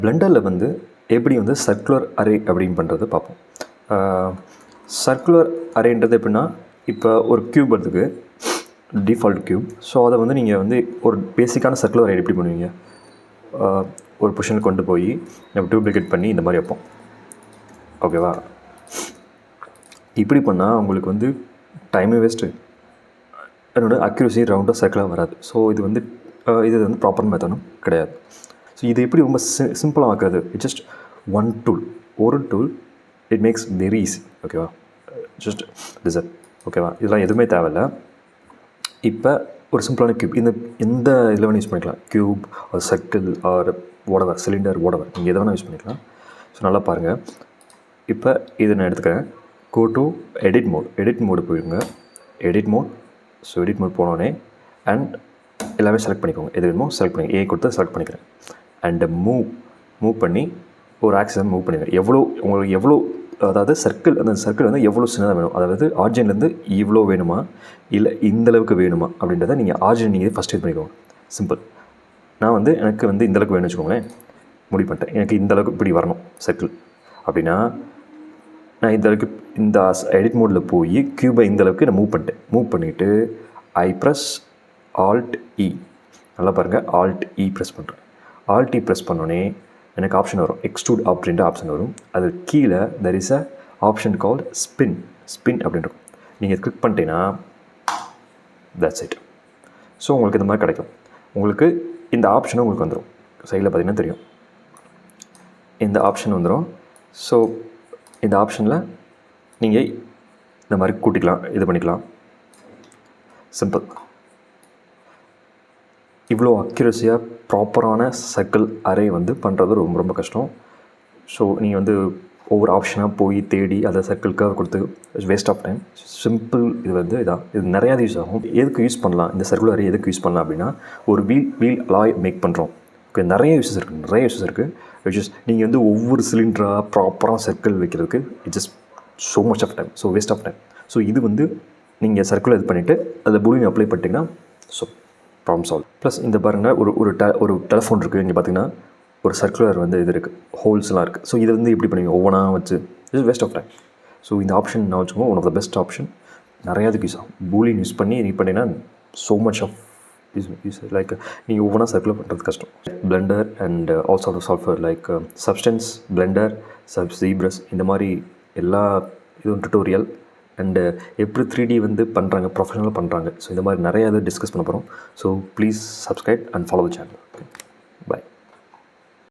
பிளெண்டரில் வந்து எப்படி வந்து சர்க்குலர் அரே அப்படின்னு பண்ணுறது பார்ப்போம். சர்க்குலர் அரேன்றது எப்படின்னா, இப்போ ஒரு க்யூப் இருக்குது, டிஃபால்ட் க்யூப். ஸோ அதை வந்து நீங்கள் வந்து ஒரு பேசிக்கான சர்க்குலர் அரே எப்படி பண்ணுவீங்க, ஒரு பொசிஷனுக்கு கொண்டு போய் நம்ம டூப்ளிகேட் பண்ணி இந்த மாதிரி வைப்போம். ஓகேவா? இப்படி பண்ணால் உங்களுக்கு வந்து டைமே வேஸ்ட்டு, என்னோட அக்யூரசி ரவுண்டாக சர்க்கிளாக வராது. ஸோ இது வந்து ப்ராப்பர் மெத்தடும் கிடையாது. ஸோ இது எப்படி ரொம்ப சிம்பிளாக ஆக்குறது? இட் ஜஸ்ட் ஒரு tool it makes very easy. ஓகேவா? Just design. ஓகேவா? இதெல்லாம் எதுவுமே தேவையில்லை. இப்போ ஒரு சிம்பிளான க்யூப், எந்த இதில் வேணும் யூஸ் பண்ணிக்கலாம். க்யூப் ஒரு சர்க்கிள் ஆர் ஓடவர், சிலிண்டர் ஓடவர், நீங்கள் எதை வேணால் யூஸ் பண்ணிக்கலாம். ஸோ நல்லா பாருங்கள். இப்போ இதை நான் எடுத்துக்கிறேன். கோ டு எடிட் மோடு போயிடுங்க. எடிட் மோட் போனோடனே அண்ட் எல்லாமே செலக்ட் பண்ணிக்கோங்க. எது வேணுமோ செலக்ட் பண்ணி ஏ கொடுத்து செலக்ட் பண்ணிக்கிறேன். அண்டு மூவ் பண்ணி ஒரு ஆக்சிஸ் மூவ் பண்ணிக்கிறேன். உங்களுக்கு அதாவது அந்த சர்க்கிள் வந்து எவ்வளோ சின்னதாக வேணும், அதாவது ஆர்ஜின்லேருந்து இவ்வளோ வேணுமா இல்லை இந்தளவுக்கு வேணுமா அப்படின்றத நீங்கள் ஆர்ஜின் நீங்கள் ஃபஸ்ட் இது பண்ணிக்கோங்க. சிம்பிள். நான் வந்து எனக்கு வந்து இந்தளவுக்கு வேணும்னு வச்சுக்கோங்களேன், முடிவு பண்ணிட்டேன். எனக்கு இந்தளவுக்கு இப்படி வரணும் சர்க்கிள் அப்படின்னா, நான் இந்தளவுக்கு இந்த எடிட் மோடில் போய் க்யூபை இந்தளவுக்கு நான் மூவ் பண்ணிவிட்டு ஐ ப்ரெஸ் Alt E. நல்லா பாருங்கள், Alt E ப்ரெஸ் பண்ணுறேன். Alt E ப்ரெஸ் பண்ணோன்னே எனக்கு ஆப்ஷன் வரும், எக்ஸ்ட்ரூட் அப்படின்ற ஆப்ஷன் வரும். அது கீழே there is a option called spin அப்படின்ட்டு. நீங்கள் கிளிக் பண்ணிட்டீங்கன்னா தட்ஸ் இட். ஸோ உங்களுக்கு இந்த மாதிரி கிடைக்கும். உங்களுக்கு இந்த ஆப்ஷனும் உங்களுக்கு வந்துடும். சைடில் பார்த்தீங்கன்னா தெரியும், இந்த ஆப்ஷன் வந்துடும். ஸோ இந்த ஆப்ஷனில் நீங்கள் இந்த மாதிரி கூட்டிக்கலாம், இது பண்ணிக்கலாம். சிம்பிள். இவ்வளோ அக்யூரஸியாக ப்ராப்பரான சர்க்கிள் அரே வந்து பண்ணுறது ரொம்ப ரொம்ப கஷ்டம். ஸோ நீங்கள் வந்து ஒவ்வொரு ஆப்ஷனாக போய் தேடி அதை சர்க்கிள்காக கொடுத்து வேஸ்ட் ஆஃப் டைம். சிம்பிள். இது நிறையா யூஸ் ஆகும். எதுக்கு யூஸ் பண்ணலாம் இந்த சர்க்குலர் அரே, எதுக்கு யூஸ் பண்ணலாம் அப்படின்னா, ஒரு வீல் அலாய் மேக் பண்ணுறோம். ஓகே, நிறைய யூஸஸ் இருக்குது. விச் இஸ் நீங்கள் வந்து ஒவ்வொரு சிலிண்டராக ப்ராப்பராக சர்க்கிள் வைக்கிறதுக்கு it's just so much of time. So waste of time. So இது வந்து நீங்கள் சர்க்கிள் இது பண்ணிவிட்டு அதில் பூலிங் அப்ளை பண்ணிட்டீங்கன்னா ஸோ ப்ராப்ளம் சால்வ். ப்ளஸ் இந்த பாருங்கள், ஒரு டெலிஃபோன் இருக்குது. இங்கே பார்த்தீங்கன்னா ஒரு சர்க்குலர் வந்து இது இருக்குது, ஹோல்ஸ்லாம் இருக்குது. ஸோ இதை வந்து எப்படி பண்ணுவீங்க, ஒவ்வொன்றா வச்சு it's waste of time. So இந்த ஆப்ஷன் நான் வச்சுக்கோங்க, one of the best option. நிறையாதுக்கு யூஸ் ஆகும். பூலிங் யூஸ் பண்ணி பண்ணிங்கன்னா so much of use like நீங்கள் ஒவ்வொன்றா சர்க்குலர் பண்ணுறது கஷ்டம். Blender and also of software like substance, blender, ZBrush, இந்த மாதிரி எல்லா இதுவும் டுட்டோரியல் அண்டு எப்படி 3D வந்து பண்ணுறாங்க, ப்ரொஃபஷனலாக பண்ணுறாங்க. ஸோ இந்த மாதிரி நிறையா இது டிஸ்கஸ் பண்ண போகிறோம். So please subscribe and follow the channel. Okay, by.